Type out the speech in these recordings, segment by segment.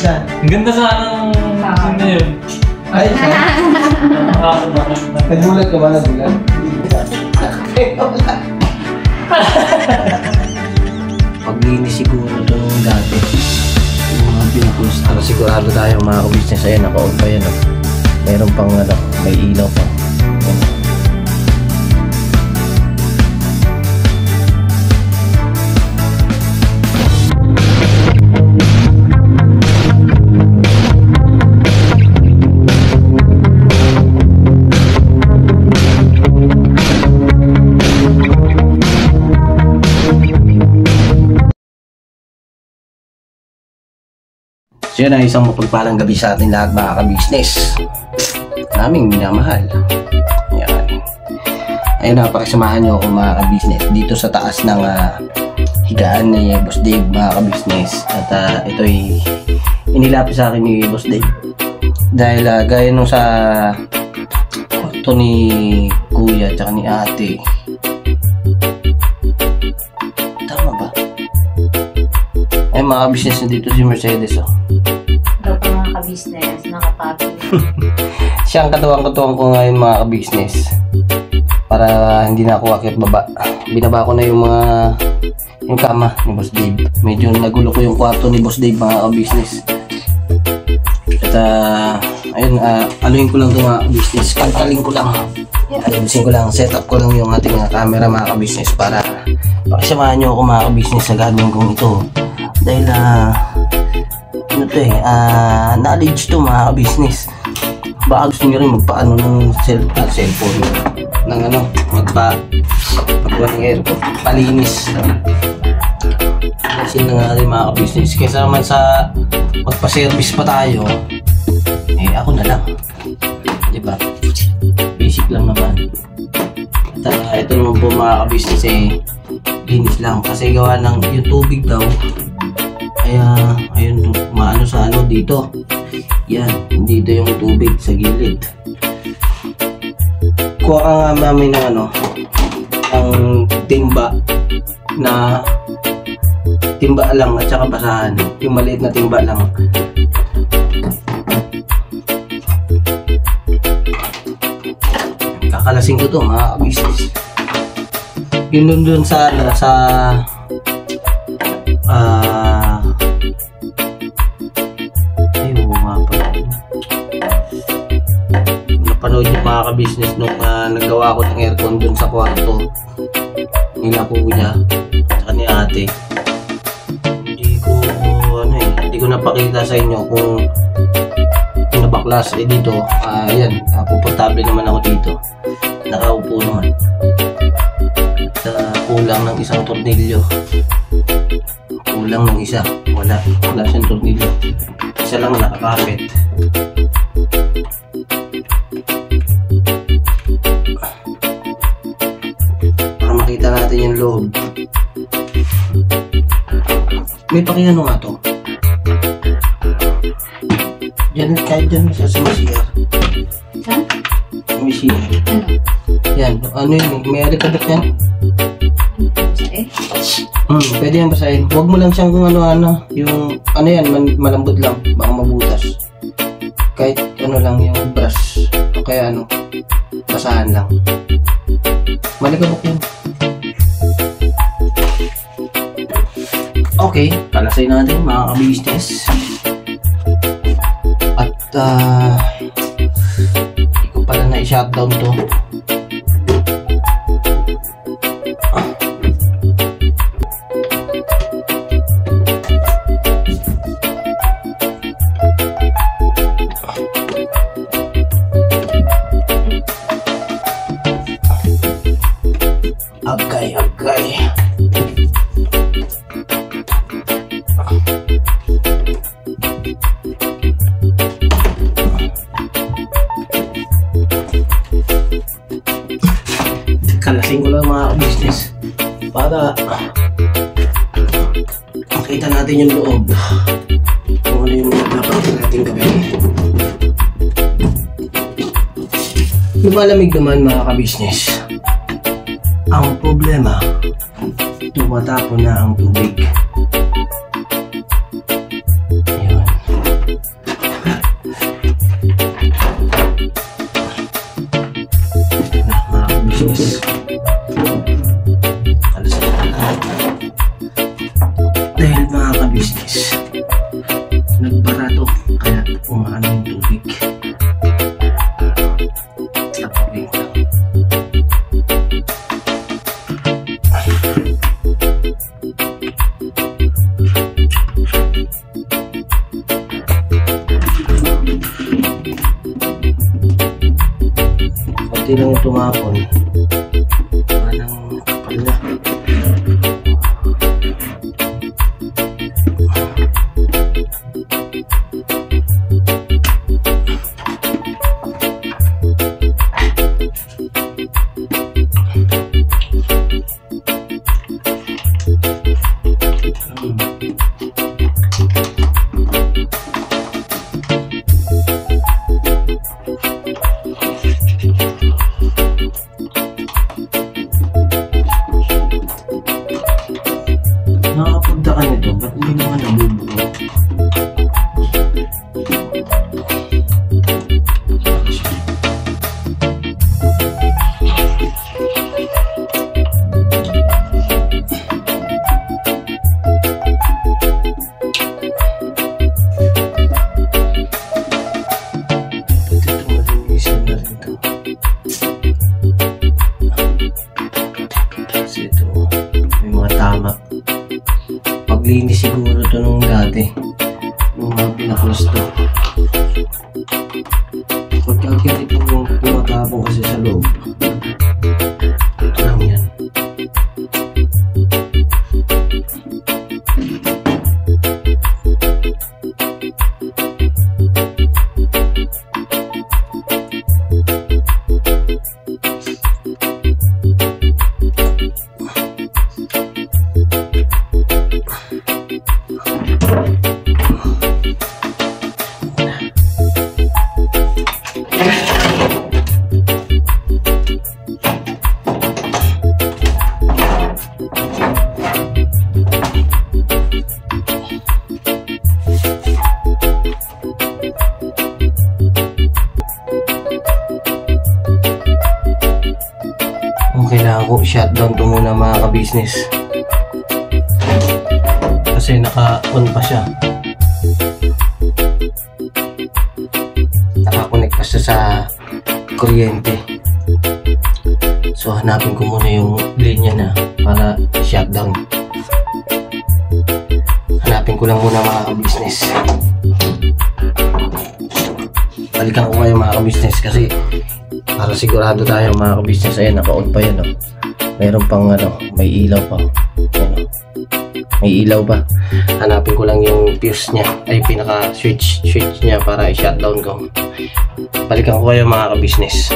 siya. Ang ganda sana ng na yun. Ay, siya. Nagulat ka ba? Nagulat? Paglinis siguro itong dati. Yung mga pimples. Para sigurado tayo mga ka-business. Ayan, naka-on pa yan. Meron pang may ilaw pa. Ayan. So yun ay isang mapagpalang gabi sa ating lahat mga ka-business. Naming minamahal. Yan. Ayun na, pakisamahan nyo ako mga ka-business dito sa taas ng higaan ni Boss Dave mga ka-business. At ito'y inilapit sa akin ni Boss Dave. Dahil gaya nung sa kwarto ni Kuya at ni Ate. Tama ba? Ay mga ka-business na dito si Mercedes oh. Mga ka-business, nakapapi. Siyang katuwang-katuwang ko ngayon mga ka-business. Para hindi na ako akit baba. Binaba ko na yung kama ni Boss Dave. Medyo nagulo ko yung kwarto ni Boss Dave mga ka-business. At ayun, aluhin ko lang ito mga ka-business. Kantaling ko lang. Ayusin ko lang, set up ko lang yung ating camera mga ka-business para pakisamahan nyo ako mga ka-business sa gagawin kong ito. Dahil ano to knowledge to mga ka-business. Baka gusto nyo rin magpaano ng cellphone ng magpa ng aircon, palinis kasi na nga rin mga ka-business. Kaysa naman sa magpa-service pa tayo, ako na lang, diba? Basic lang naman. At ito naman po mga ka-business linis lang kasi gawa ng yung tubig daw. Kaya, ayun, maano sa dito. Yan, dito yung tubig sa gilid. Kuha ka nga namin ng ang timba na timba lang at saka basahan. Yung maliit na timba lang. Kakalasing ko to mga ka-business. Yun dun sa napanood yung mga ka-business nung nagawa ko ng aircon dun sa kwarto nila Kuya at ni Ate. Hindi ko napakita sa inyo kung nabaklas dito. Ayan, puportable naman ako dito, nakaupo naman. At kulang ng isang tornilyo, kulang ng isa, wala siyang tornilyo, isa lang nakakapit. Para makita natin yung loob. May pakiano nga to. Yan, kahit dyan sa CR. Ha? May CR. Yan, yun, may alikabot yan. Pwede yan basahin. Huwag mo lang siyang kung yung yan, malambot lang, baka mabutas. Kahit lang yung brush, o kaya basahan lang. Malikabok yun. Okay, kalasay natin mga ka-business. At hindi ko pala na-shutdown to. Agay. Kalasing ko lang mga ka-business para makita natin yung loob kung ano yung dapat natin gawin. Lumalamig naman mga ka-business. Ang problema, tumatapon na ang tubig. Ayun. nagbara to, kaya umaano yung tubig. Tapos lang. Pati lang yung tumapon. Parang kapal na. Nakakapunta ka nito, ba't hindi naman nabubuo? Kasi ito, may mga tama. Paglinis siguro ito nung dati, nung mga pinaklos to. Pagkakit ito yung tumatapong kasi sa loob. Ito lang yan. Kailangan ko shutdown to muna mga ka-business kasi naka-on pa siya, naka-connect pa siya sa kuryente. So hanapin ko muna yung linya na para shutdown. Hanapin ko lang muna mga ka-business. Balikan ko kayo mga ka-business kasi para sigurado tayo mga ka-business. Ayan, naka-on pa yan, oh. Meron pang ano, may ilaw pa. Ayan, oh. May ilaw pa. Hanapin ko lang yung fuse niya, ay pinaka switch niya para i-shutdown ko. Balikan ko kayo mga ka-business.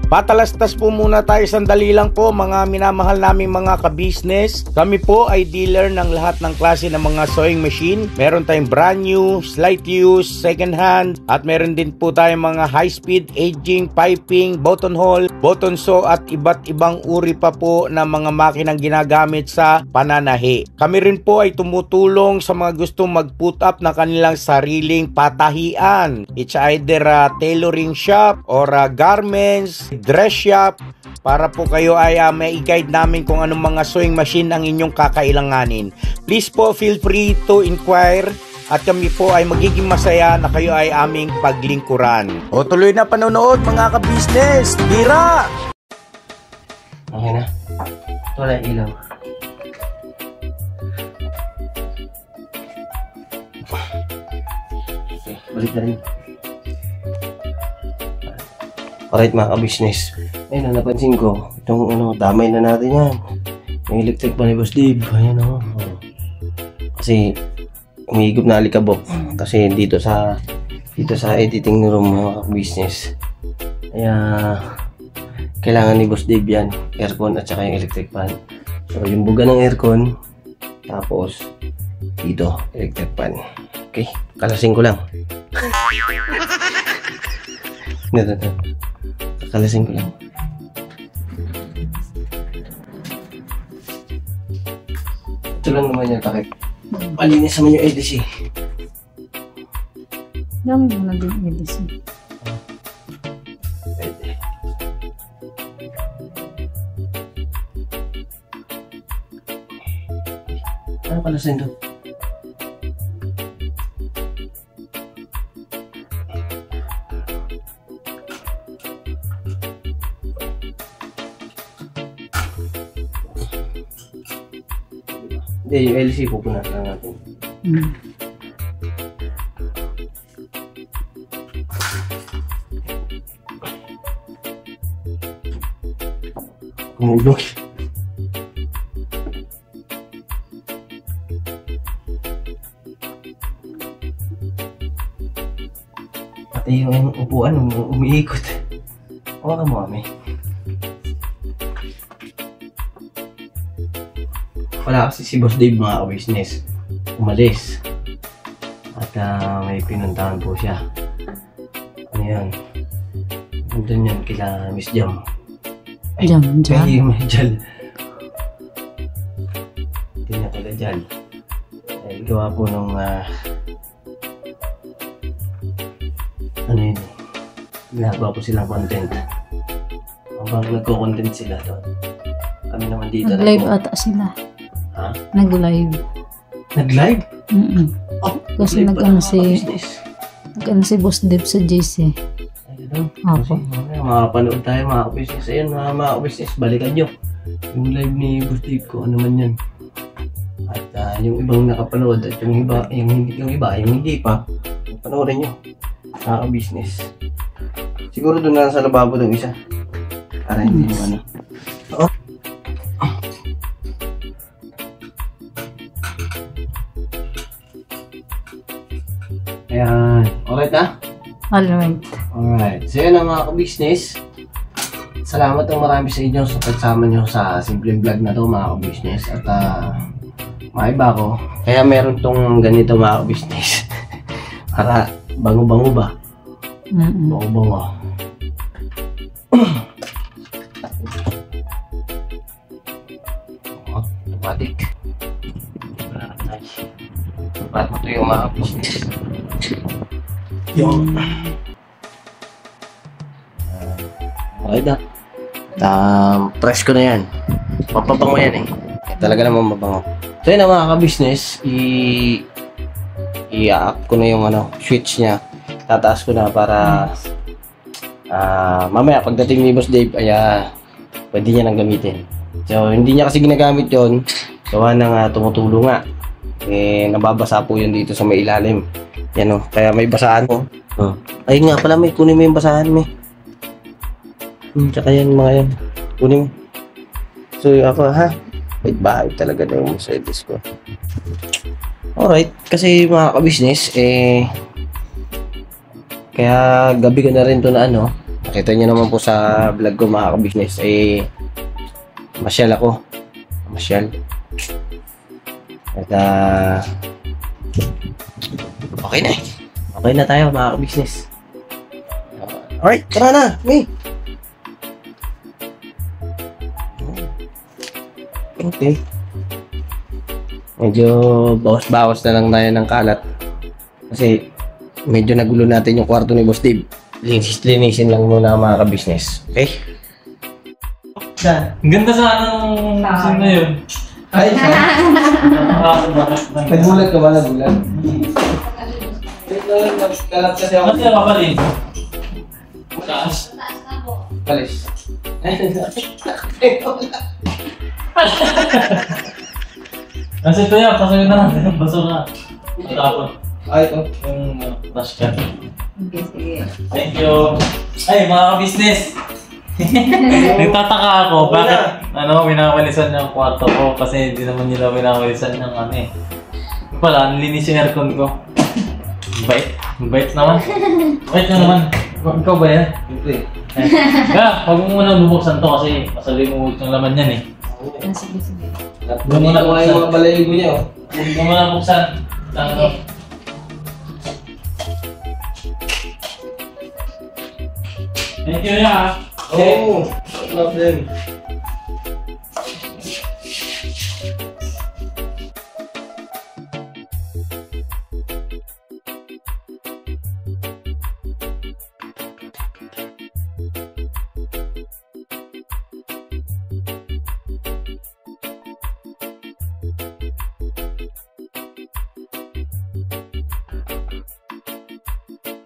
Patalastas po muna tayo sandali lang po mga minamahal naming mga ka-business. Kami po ay dealer ng lahat ng klase ng mga sewing machine. Meron tayong brand new, slight use, second hand, at meron din po tayong mga high speed, aging, piping, button hole, button sew at iba't ibang uri pa po ng mga makinang ginagamit sa pananahi. Kami rin po ay tumutulong sa mga gustong mag-put up na kanilang sariling patahian. It's either a tailoring shop or a garments, dress shop, para po kayo ay may i-guide namin kung anong mga sewing machine ang inyong kakailanganin. Please po feel free to inquire at kami po ay magiging masaya na kayo ay aming paglingkuran. O tuloy na panonood mga ka-business! Tira! Okay na. Wala ilaw. Okay, balik na rin. Alright mga ka-business, ayun na napansin ko, itong ano, damay na natin yan, yung electric pan ni Boss Dave. Ayan o, kasi umihigop na alikabok kasi dito sa editing room mga ka-business, kaya kailangan ni Boss Dave yan, aircon at saka yung electric fan. So yung buga ng aircon, tapos dito electric fan. Okay, kalasing ko lang. Kalasin ko lang. Ito lang naman yung takip. Malinis naman yung EDC. Dami mo na din EDC. Pwede. Ano kalasin doon? Hindi, yung LC pupunasan natin. Hmm. Umulog. Pati yung upuan umiikot. Hawakan mo kami. Wala kasi si Boss Dave mga ka-business. Umalis. At may pinuntahan po siya. Ano yan? Nandun yan kila Miss Jam. Jam. May Jal. Hindi na pala Jal. Ay, gawa po nung ano yun eh. Ginagawa po silang content. Habang nagko-content sila doon. Kami naman dito. Nag-live ata sila. Ha? Nag-live. Nag-live? Oh, Kasi nag-live pala, nag-ano si- business. Si Boss Dev sa JC. Ayun. Apo. Kasi makapanood tayo mga ka-business. Ayun mga ka-business, balikan nyo. Yung live ni Boss Dave ko, ano man yan. At yung ibang nakapanood at yung iba, yung hindi pa, panoorin nyo. Mga ka-business. Siguro doon na sa lababo daw isa. Para hindi mo ano. Oo. Ayan. Alright na? Alright. Alright. So yun ang mga ka-business. Salamat ng marami sa inyo sa pagsama nyo sa simpleng vlog na to mga ka-business. At maiba ko. Kaya meron tong ganito mga ka-business. Para bango-bango ba? Bango-bango. Automatic. Ba't ito yung mga business? Yung okay na. Press ko na yan. Mapabango yan eh. Talaga naman mabango. So yun ang mga ka-business. I-up ko na yung switch niya. Tataas ko na para mamaya pagdating ni Boss Dave ay pwede niya nang gamitin. So hindi niya kasi ginagamit yon. Gawa nang tumutulo nga. Nababasa po yun dito sa may ilalim. Yan o. Kaya may basahan po. Ay nga pala, may kunin mo yung basahan mo. Tsaka yan mga yan. Kunin mo. So ako ha. Wait, bahay talaga na yung service ko. Alright. Kasi mga ka-business, kaya gabi ko na rin to na nakita nyo naman po sa vlog ko mga ka-business, masyal ako. Masyal. At okay na. Okay na tayo mga ka-business. Alright, tara na, May. Okay. Medyo bawas-bawas na lang tayo ng kalat. Kasi medyo nagulo natin yung kwarto ni Boss Dave. Linisin lang muna mga ka-business. Okay? Ang ganda sana nung scene na yun. Ay, nagulat ka ba? Nagulat? Kalat kasi ako. Ba't ka papalit? Taas? Palis. Kasi ito yan, pasayo na natin yung basura. Tapos, Ay, ito. yung trash can. Thank you. Ay, mga ka-business! Nagtataka ako, bakit winawalisan yung kwarto ko kasi hindi naman nila winawalisan yung Yung pala, nilinis yung aircon ko. Bait naman. Bait na naman. Ikaw ba yan? Ito eh. Kaya, huwag mo muna bubuksan to kasi masalimuot yung laman yan eh. Sige. Doon muna Ito nga yung mga balayigo niya oh. Huwag mo muna buksan. Thank you ya. Oh, no problem.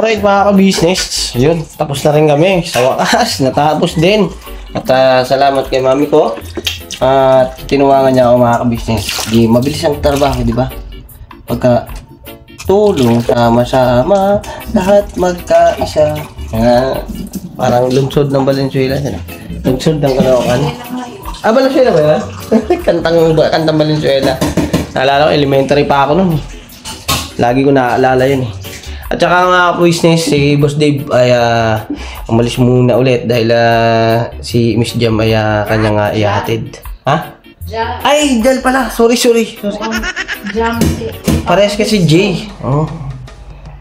Alright mga ka-business, yun, tapos na rin kami. Sa wakas, natapos din. At salamat kay mami ko. At tinuwangan niya ako mga ka-business. Di mabilis ang trabaho, di ba? Pagka tulong, sama-sama, lahat magkaisa. Parang lungsod ng Valenzuela. Lungsod ng Caloocan. Valenzuela ba yan? Kantang Valenzuela. Naalala ko, elementary pa ako nun. Lagi ko naaalala yun eh. At saka nga business, si Boss Dave ay umalis muna ulit dahil si Miss Jam ay kanyang ihahatid. Ha? Jam. Ay, Jal pala. Sorry. Jam. Parehas kasi Jay. Oh.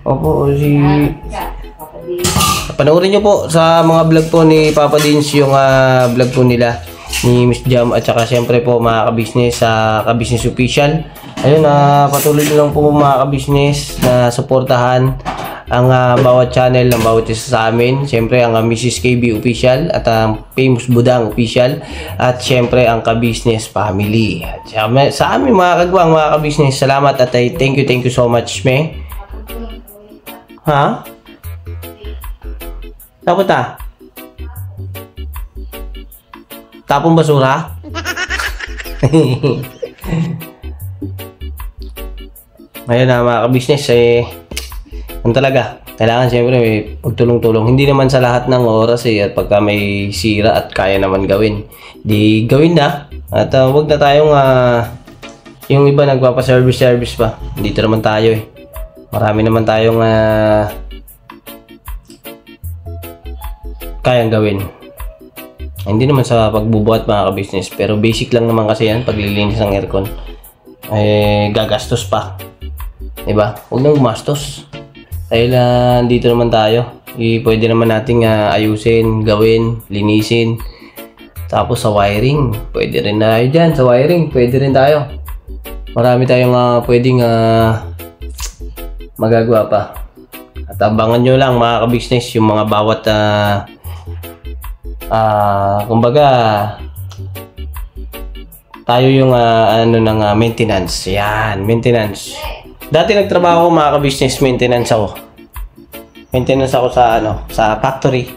Opo, si... Panoorin nyo po sa mga vlog po ni Papa Dins yung vlog po nila ni Miss Jam at saka siyempre po mga ka-business sa ka-business official. Ayun, patuloy nyo lang po mga ka-business na suportahan ang bawat channel ng bawat isa sa amin. Siyempre ang Mrs. KB official at ang Famous Budang official at siyempre ang ka-business family. At sa amin mga kagwang mga ka-business, salamat at thank you so much, me. Ha? Tapos tapong basura? Ngayon na mga ka-business, ano talaga, kailangan siyempre may pagtulong-tulong. Hindi naman sa lahat ng oras at pagka may sira at kaya naman gawin, di gawin na. At wag na tayong, yung iba nagpapa-service pa. Dito naman tayo Marami naman tayong kayang gawin. Hindi naman sa pagbubuhat mga ka-business, pero basic lang naman kasi yan, paglilinis ng aircon. Gagastos pa. Diba? Huwag nang gumastos. Dahil dito naman tayo. Pwede naman nating ayusin, gawin, linisin. Tapos sa wiring, pwede rin tayo dyan. Sa wiring, pwede rin tayo. Marami tayong pwedeng magagawa pa. At abangan nyo lang mga ka-business yung mga bawat kumbaga tayo yung ng maintenance. Yan, maintenance. Dati nagtrabaho ko mga ka-business, maintenance ako. Maintenance ako sa sa factory.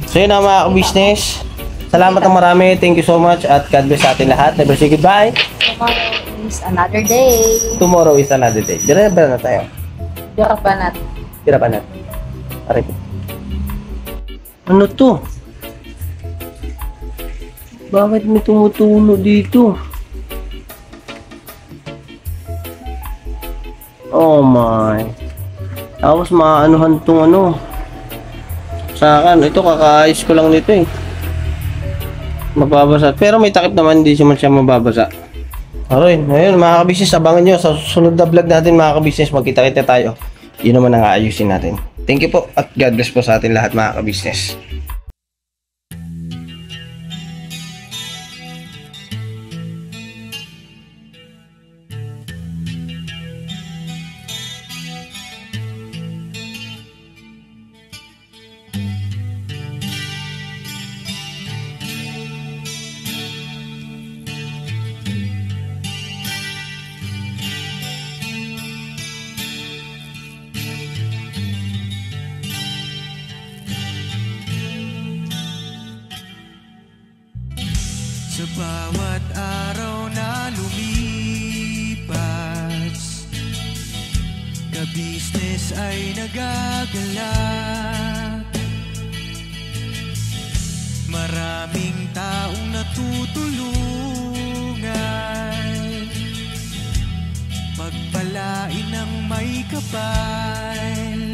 So yun mga ka-business. Salamat ng marami. Thank you so much at God bless sa atin lahat. Never say goodbye. Tomorrow is another day. Tomorrow is another day. Dire ba na tayo? Dirapanat. Dirapanat. Aray. Ano to? Bakit may tumutulo dito? Oh my. Tapos maanuhan tong sa akin. Ito kakaayos ko lang nito Mababasa. Pero may takip naman, hindi siya mababasa. Alright, ayun mga ka-business, abangan nyo sa susunod na vlog natin mga ka-business. Magkita-kita tayo. Yun naman ang aayusin natin. Thank you po at God bless po sa atin lahat mga ka-business. Sa bawat araw na lumipas, ka-business ay nagagalak. Maraming taong natutulungan, pagpalain ng may kapal.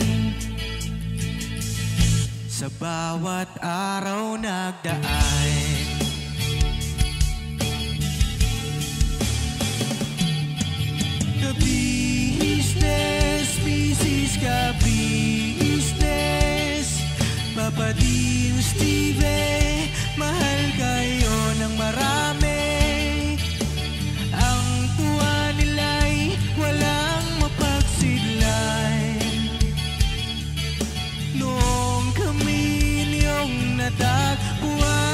Sa bawat araw nagdaan, ka-business, Mrs. Ka-business, Papa Dins TV, mahal kayo ng marami. Ang tuwa nila'y walang mapagsidlay. Noong kami niyong natagpuan,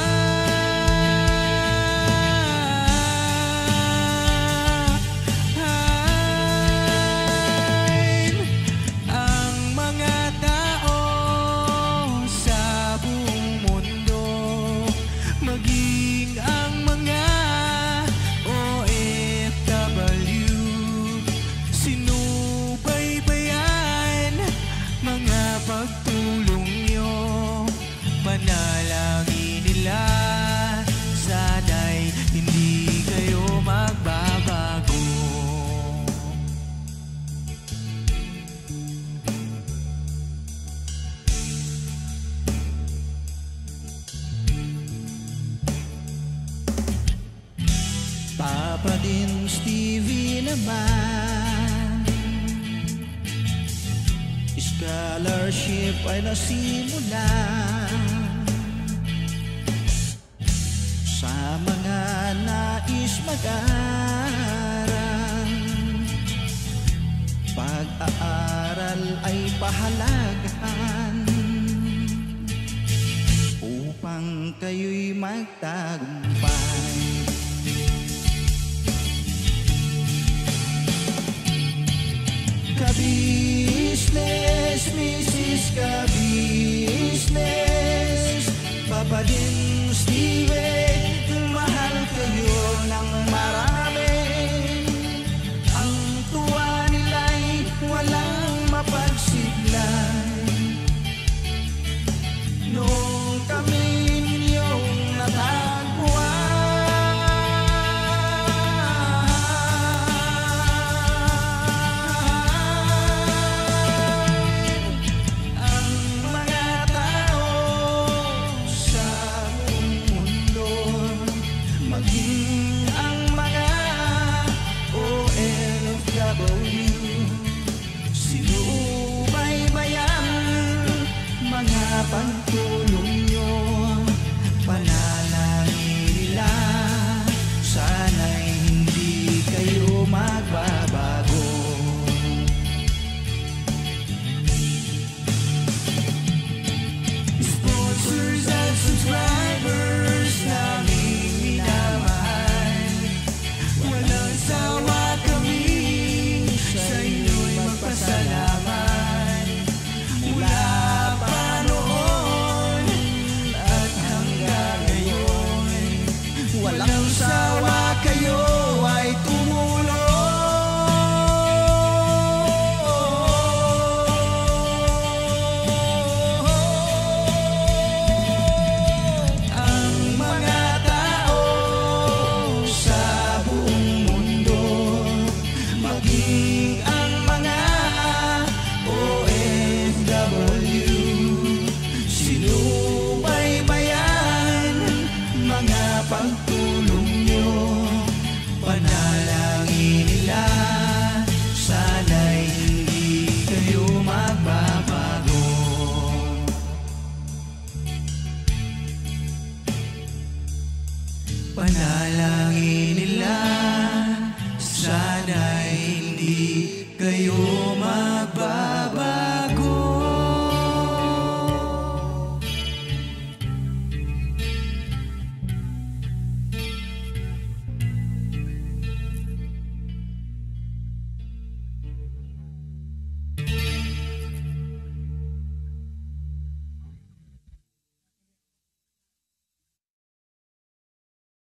maging ang mga naman. Scholarship ay nasimulan sa mga nais mag-aral. Pag-aaral ay pahalagahan upang kayo'y magtagumpay. Ka-business, Mrs. Ka-business, Papa din Steve, mahal kayo ng marami. Ang tuwa nila'y walang mapagsiglay. Nung kami ninyong natagpuan, ang mga tao sa buong mundo, maging ang mga OFW, sinubaybayan mga pagtutunan.